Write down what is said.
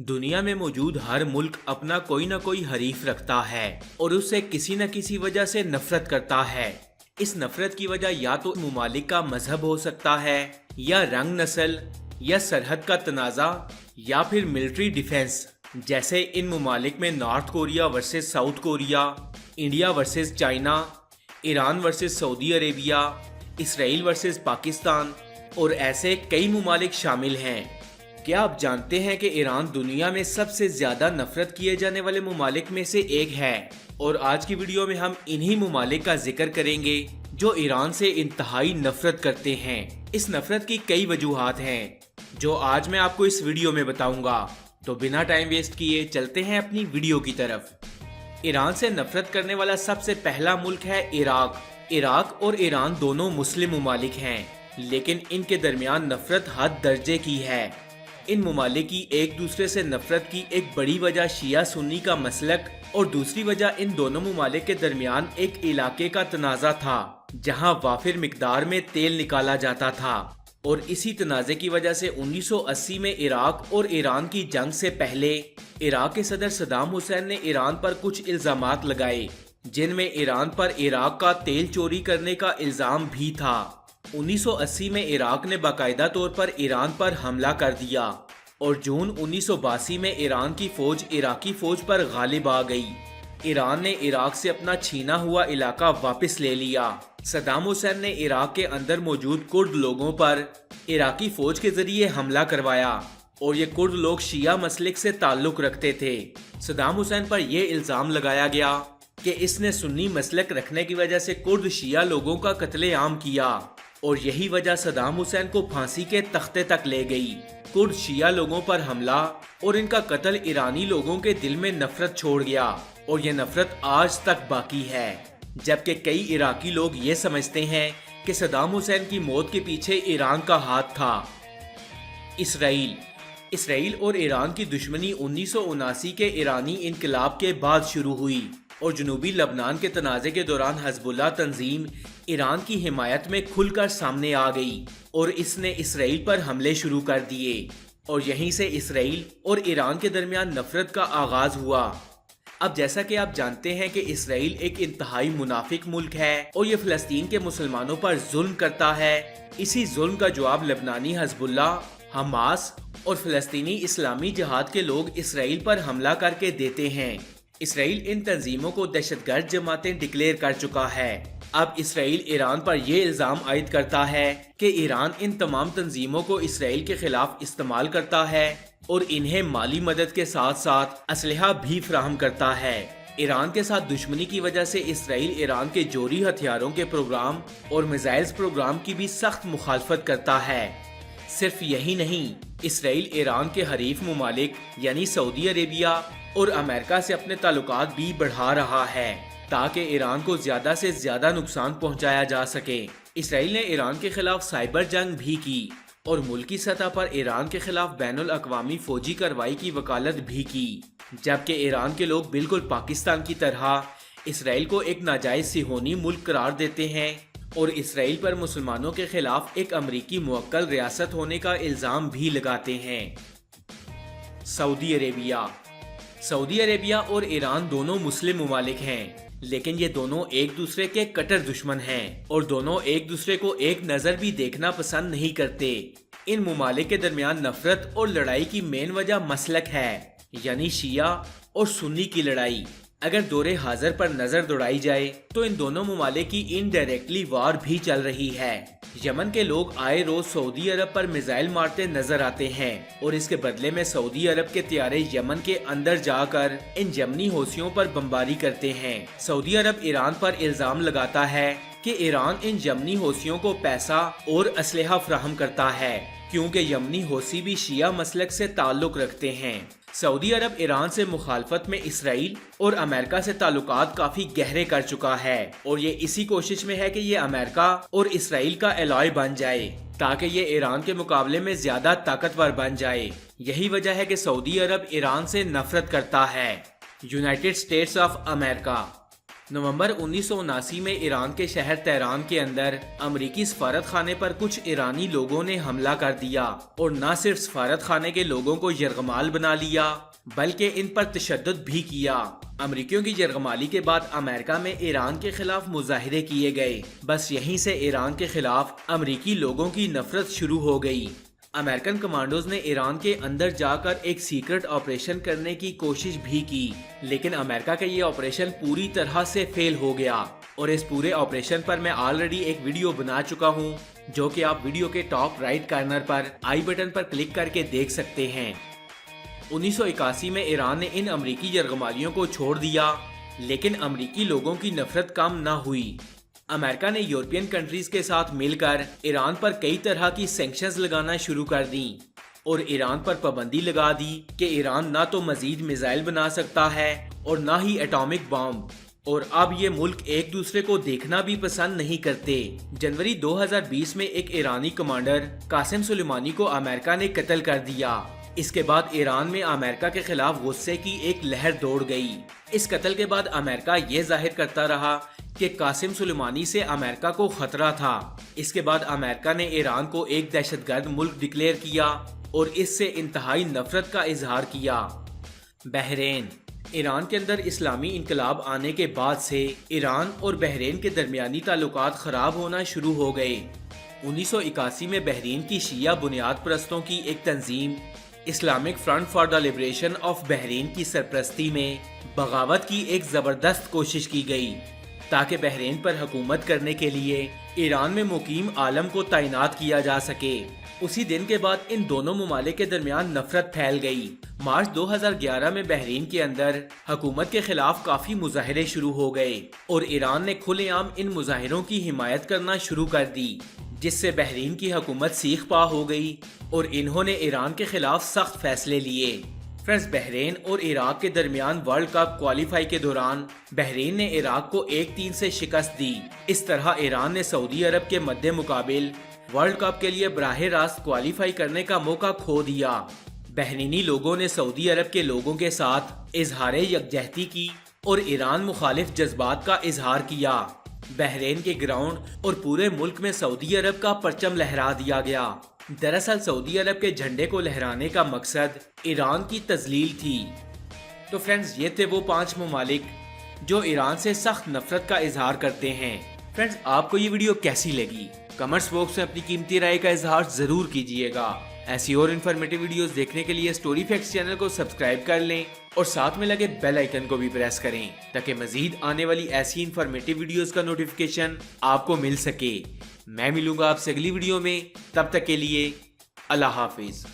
दुनिया में मौजूद हर मुल्क अपना कोई ना कोई हरीफ रखता है और उससे किसी न किसी वजह से नफरत करता है। इस नफरत की वजह या तो मुमालिक का मजहब हो सकता है, या रंग नस्ल, या सरहद का तनाज़ा, या फिर मिलिट्री डिफेंस। जैसे इन मुमालिक में north Korea versus south Korea, India versus China, Iran versus Saudi Arabia, Israel versus Pakistan और ऐसे कई मुमालिक शामिल हैं। क्या आप जानते हैं कि ईरान दुनिया में सबसे ज्यादा नफरत किए जाने वाले मुमालिक में से एक है? और आज की वीडियो में हम इन्हीं मुमालिक का जिक्र करेंगे जो ईरान से इंतहाई नफरत करते हैं। इस नफरत की कई वजूहात हैं जो आज मैं आपको इस वीडियो में बताऊंगा। तो बिना टाइम वेस्ट किए चलते हैं अपनी वीडियो की तरफ। ईरान से नफरत करने वाला सबसे पहला मुल्क है इराक। इराक और ईरान दोनों मुस्लिम मुमालिक हैं, लेकिन इनके दरमियान नफरत हद दर्जे की है। इन मुमालिक की एक दूसरे से नफरत की एक बड़ी वजह शिया सुन्नी का मसलक और दूसरी वजह इन दोनों मुमालिक के दरमियान एक इलाके का तनाज़ा था जहां वाफिर मिकदार में तेल निकाला जाता था। और इसी तनाज़े की वजह से 1980 में इराक और ईरान की जंग से पहले इराक के सदर सद्दाम हुसैन ने ईरान पर कुछ इल्जामात लगाए, जिनमें ईरान पर इराक का तेल चोरी करने का इल्जाम भी था। 1980 में इराक ने बाकायदा तौर पर ईरान पर हमला कर दिया और जून 1982 में ईरान की फौज इराकी फौज पर गालिब आ गई। ईरान ने इराक से अपना छीना हुआ इलाका वापस ले लिया। सद्दाम हुसैन ने इराक के अंदर मौजूद कुर्द लोगों पर इराकी फौज के जरिए हमला करवाया और ये कुर्द लोग शिया मसलिक से ताल्लुक रखते थे। सद्दाम हुसैन पर यह इल्जाम लगाया गया कि इसने सुन्नी मसलक रखने की वजह से कुर्द शिया लोगों का कत्लेआम किया और यही वजह सद्दाम हुसैन को फांसी के तख्ते तक ले गई। कुर्द शिया लोगों पर हमला और इनका कत्ल ईरानी लोगों के दिल में नफरत छोड़ गया और ये नफरत आज तक बाकी है। जबकि कई इराकी लोग ये समझते हैं कि सद्दाम हुसैन की मौत के पीछे ईरान का हाथ था। इसराइल और ईरान की दुश्मनी 1979 के ईरानी इनकलाब के बाद शुरू हुई और जनूबी लबनान के तनाज़े के दौरान हिज़्बुल्लाह तंजीम ईरान की हिमायत में खुलकर सामने आ गई और इसने इसराइल पर हमले शुरू कर दिए और यहीं से इसराइल और ईरान के दरमियान नफरत का आगाज हुआ। अब जैसा कि आप जानते हैं कि इसराइल एक इंतहाई मुनाफिक मुल्क है और ये फ़लस्तीन के मुसलमानों पर जुल्म करता है। इसी जुल्म का जवाब लबनानी हिज़्बुल्लाह, हमास और फ़लस्तीनी इस्लामी जिहाद के लोग इसराइल पर हमला करके देते हैं। इसराइल इन तंजीमों को दहशतगर्द जमातें डिक्लेयर कर चुका है। अब इसराइल ईरान पर यह इल्जाम आयद करता है कि ईरान इन तमाम तंजीमों को इसराइल के खिलाफ इस्तेमाल करता है और इन्हें माली मदद के साथ साथ असलहा भी फराहम करता है। ईरान के साथ दुश्मनी की वजह से इसराइल ईरान के जोरी हथियारों के प्रोग्राम और मिसाइल्स प्रोग्राम की भी सख्त मुखालफत करता है। सिर्फ यही नहीं, इसराइल ईरान के हरीफ मुमालिक यानी सऊदी अरेबिया और अमेरिका से अपने ताल्लुकात भी बढ़ा रहा है ताकि ईरान को ज्यादा से ज्यादा नुकसान पहुंचाया जा सके। इसराइल ने ईरान के खिलाफ साइबर जंग भी की और मुल्की सतह पर ईरान के खिलाफ बैनुल अक़वामी फौजी कार्रवाई की वकालत भी की। जबकि ईरान के लोग बिल्कुल पाकिस्तान की तरह इसराइल को एक नाजायज सिहोनी मुल्क करार देते हैं और इसराइल पर मुसलमानों के खिलाफ एक अमरीकी मुवक्कल रियासत होने का इल्जाम भी लगाते हैं। सऊदी अरेबिया और ईरान दोनों मुस्लिम मुमालिक हैं, लेकिन ये दोनों एक दूसरे के कट्टर दुश्मन हैं और दोनों एक दूसरे को एक नज़र भी देखना पसंद नहीं करते। इन मुमालिक के दरमियान नफरत और लड़ाई की मेन वजह मसलक है, यानी शिया और सुन्नी की लड़ाई। अगर दौरे हाजिर पर नजर दौड़ाई जाए तो इन दोनों मुमालिक की इनडायरेक्टली वार भी चल रही है। यमन के लोग आए रोज सऊदी अरब पर मिसाइल मारते नजर आते हैं और इसके बदले में सऊदी अरब के त्यारे यमन के अंदर जाकर इन यमनी हौसियों पर बमबारी करते हैं। सऊदी अरब ईरान पर इल्जाम लगाता है कि ईरान इन यमनी हौसियों को पैसा और असलहा फराहम करता है, क्योंकि यमनी हौसी भी शिया मसलक से ताल्लुक रखते हैं। सऊदी अरब ईरान से मुखालफत में इसराइल और अमेरिका से ताल्लुकात काफी गहरे कर चुका है और ये इसी कोशिश में है कि ये अमेरिका और इसराइल का एलॉय बन जाए ताकि ये ईरान के मुकाबले में ज्यादा ताकतवर बन जाए। यही वजह है कि सऊदी अरब ईरान से नफरत करता है। यूनाइटेड स्टेट्स ऑफ अमेरिका نومبر 1979 میں ایران کے شہر تہران کے اندر امریکی سفارت خانے پر کچھ ایرانی لوگوں نے حملہ کر دیا اور نہ صرف سفارت خانے کے لوگوں کو یرغمال بنا لیا بلکہ ان پر تشدد بھی کیا۔ امریکیوں کی یرغمالی کے بعد امریکہ میں ایران کے خلاف مظاہرے کیے گئے۔ بس یہیں سے ایران کے خلاف امریکی لوگوں کی نفرت شروع ہو گئی۔ امریکن کمانڈوز نے ایران کے اندر جا کر ایک سیکرٹ آپریشن کرنے کی کوشش بھی کی، لیکن امریکہ کا یہ آپریشن پوری طرح سے فیل ہو گیا، اور اس پورے آپریشن پر میں آلریڈی ایک ویڈیو بنا چکا ہوں جو کہ آپ ویڈیو کے ٹاپ رائٹ کارنر پر آئی بٹن پر کلک کر کے دیکھ سکتے ہیں۔ 1981 میں ایران نے ان امریکی یرغمالیوں کو چھوڑ دیا، لیکن امریکی لوگوں کی نفرت کم نہ ہوئی۔ امریکہ نے یورپین کنٹریز کے ساتھ مل کر ایران پر کئی طرح کی سینکشنز لگانا شروع کر دیں اور ایران پر پابندی لگا دی کہ ایران نہ تو مزید میزائل بنا سکتا ہے اور نہ ہی ایٹامک بام، اور اب یہ ملک ایک دوسرے کو دیکھنا بھی پسند نہیں کرتے۔ جنوری 2020 میں ایک ایرانی کمانڈر قاسم سلیمانی کو امریکہ نے قتل کر دیا۔ اس کے بعد ایران میں امریکہ کے خلاف غصے کی ایک لہر دوڑ گئی۔ اس قتل کے بعد امریکہ یہ ظاہر کرتا رہا کہ قاسم سلیمانی سے امریکہ کو خطرہ تھا۔ اس کے بعد امریکہ نے ایران کو ایک دہشت گرد ملک ڈکلیئر کیا اور اس سے انتہائی نفرت کا اظہار کیا۔ بحرین۔ ایران کے اندر اسلامی انقلاب آنے کے بعد سے ایران اور بحرین کے درمیانی تعلقات خراب ہونا شروع ہو گئے۔ 1981 میں بحرین کی شیعہ بنیاد پرستوں کی ایک تنظیم Islamic front for the liberation of Bahrain کی سرپرستی میں بغاوت کی ایک زبردست کوشش کی گئی تاکہ بحرین پر حکومت کرنے کے لیے ایران میں مقیم عالم کو تعینات کیا جا سکے۔ اسی دن کے بعد ان دونوں ممالک کے درمیان نفرت پھیل گئی۔ مارچ 2011 میں بحرین کے اندر حکومت کے خلاف کافی مظاہرے شروع ہو گئے اور ایران نے کھلے عام ان مظاہروں کی حمایت کرنا شروع کر دی، جس سے بحرین کی حکومت سیخ پا ہو گئی اور انہوں نے ایران کے خلاف سخت فیصلے لیے۔ فرانس، بحرین اور عراق کے درمیان ورلڈ کپ کوالیفائی کے دوران بحرین نے عراق کو 1-3 سے شکست دی۔ اس طرح ایران نے سعودی عرب کے مد مقابل ورلڈ کپ کے لیے براہ راست کوالیفائی کرنے کا موقع کھو دیا۔ بحرینی لوگوں نے سعودی عرب کے لوگوں کے ساتھ اظہار یکجہتی کی اور ایران مخالف جذبات کا اظہار کیا۔ بحرین کے گراؤنڈ اور پورے ملک میں سعودی عرب کا پرچم لہرا دیا گیا۔ دراصل سعودی عرب کے جھنڈے کو لہرانے کا مقصد ایران کی تذلیل تھی۔ تو فرینڈز، یہ تھے وہ 5 ممالک جو ایران سے سخت نفرت کا اظہار کرتے ہیں۔ فرینڈز، آپ کو یہ ویڈیو کیسی لگی؟ کمنٹس باکس میں اپنی قیمتی رائے کا اظہار ضرور کیجیے گا۔ ایسی اور انفارمیٹیو ویڈیوز دیکھنے کے لیے سٹوری فیکٹس چینل کو سبسکرائب کر لیں اور ساتھ میں لگے بیل آئیکن کو بھی پریس کریں تاکہ مزید آنے والی ایسی انفارمیٹیو ویڈیوز کا نوٹیفیکیشن آپ کو مل سکے۔ میں ملوں گا آپ سے اگلی ویڈیو میں، تب تک کے لیے اللہ حافظ۔